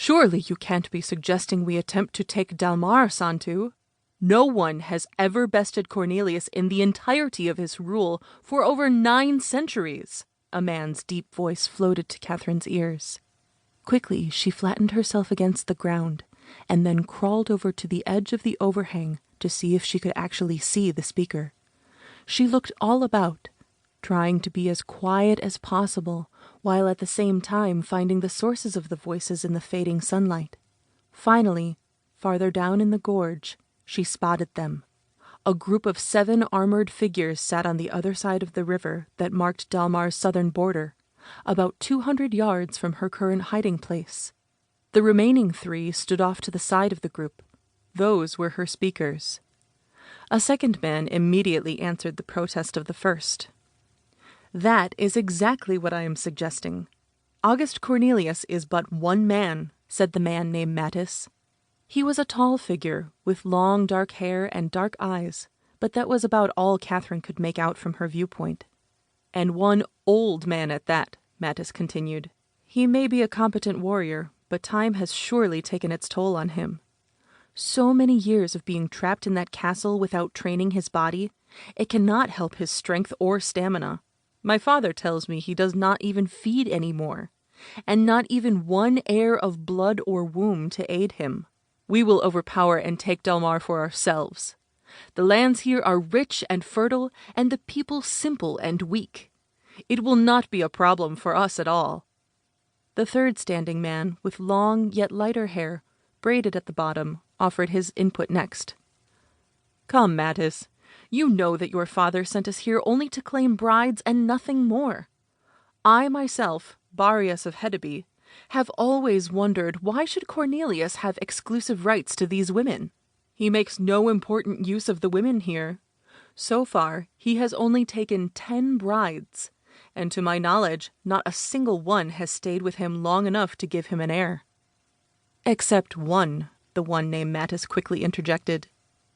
Surely you can't be suggesting we attempt to take Dalmar, Santu. No one has ever bested Cornelius in the entirety of his rule for over 9 centuries. A man's deep voice floated to Catherine's ears. Quickly, she flattened herself against the ground, and then crawled over to the edge of the overhang to see if she could actually see the speaker. She looked all about, trying to be as quiet as possible, while at the same time finding the sources of the voices in the fading sunlight. Finally, farther down in the gorge, she spotted them. A group of 7 armored figures sat on the other side of the river that marked Dalmar's southern border, about 200 yards from her current hiding place. The remaining 3 stood off to the side of the group. Those were her speakers. A second man immediately answered the protest of the first. That is exactly what I am suggesting. August Cornelius is but one man, said the man named Mattis. He was a tall figure, with long dark hair and dark eyes, but that was about all Catherine could make out from her viewpoint. And one old man at that, Mattis continued. He may be a competent warrior, but time has surely taken its toll on him. So many years of being trapped in that castle without training his body, it cannot help his strength or stamina. My father tells me he does not even feed anymore, and not even one heir of blood or womb to aid him. We will overpower and take Dalmar for ourselves. The lands here are rich and fertile, and the people simple and weak. It will not be a problem for us at all. The third standing man, with long yet lighter hair, braided at the bottom, offered his input next. Come, Mattis. You know that your father sent us here only to claim brides and nothing more. I myself, Barius of Hedeby, have always wondered why should Cornelius have exclusive rights to these women? He makes no important use of the women here. So far, he has only taken 10 brides, and to my knowledge, not a single one has stayed with him long enough to give him an heir. Except one, the one named Mattis quickly interjected.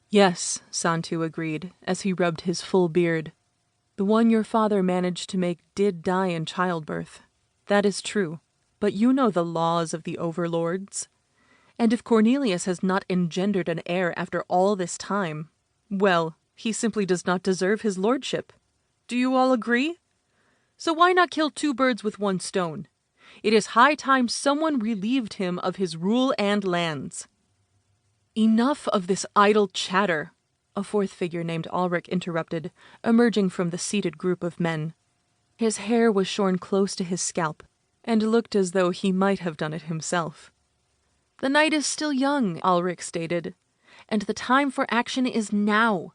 Yes, Santu agreed, as he rubbed his full beard. The one your father managed to make did die in childbirth. That is true, but you know the laws of the overlords. And if Cornelius has not engendered an heir after all this time, well, he simply does not deserve his lordship. Do you all agree? So why not kill 2 birds with 1 stone? It is high time someone relieved him of his rule and lands. Enough of this idle chatter, a fourth figure named Ulrich interrupted, emerging from the seated group of men. His hair was shorn close to his scalp, and looked as though he might have done it himself. The night is still young, Ulrich stated, and the time for action is now.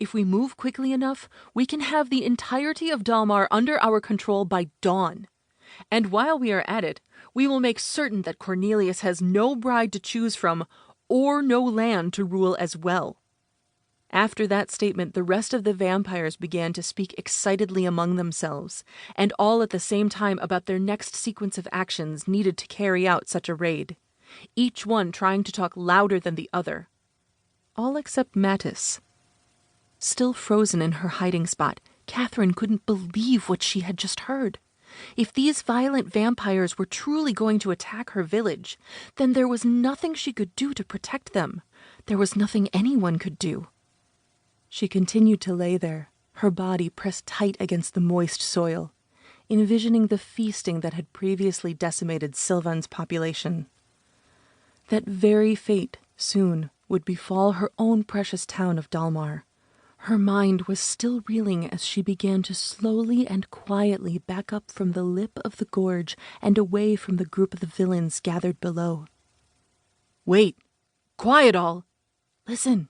If we move quickly enough, we can have the entirety of Dalmar under our control by dawn. And while we are at it, we will make certain that Cornelius has no bride to choose from, or no land to rule as well. After that statement, the rest of the vampires began to speak excitedly among themselves, and all at the same time about their next sequence of actions needed to carry out such a raid, each one trying to talk louder than the other. All except Mattis. Still frozen in her hiding spot, Catherine couldn't believe what she had just heard. If these violent vampires were truly going to attack her village, then there was nothing she could do to protect them. There was nothing anyone could do. She continued to lay there, her body pressed tight against the moist soil, envisioning the feasting that had previously decimated Sylvan's population. That very fate soon would befall her own precious town of Dalmar. Her mind was still reeling as she began to slowly and quietly back up from the lip of the gorge and away from the group of the villains gathered below. Wait! Quiet all! Listen!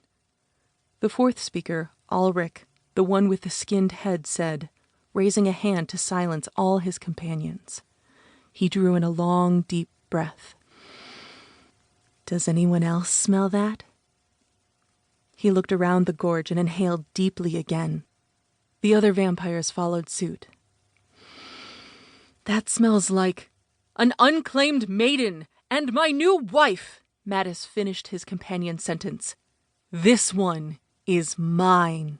The fourth speaker, Ulrich, the one with the skinned head, said, raising a hand to silence all his companions. He drew in a long, deep breath. Does anyone else smell that? He looked around the gorge and inhaled deeply again. The other vampires followed suit. That smells like an unclaimed maiden and my new wife, Mattis finished his companion's sentence. This one is mine.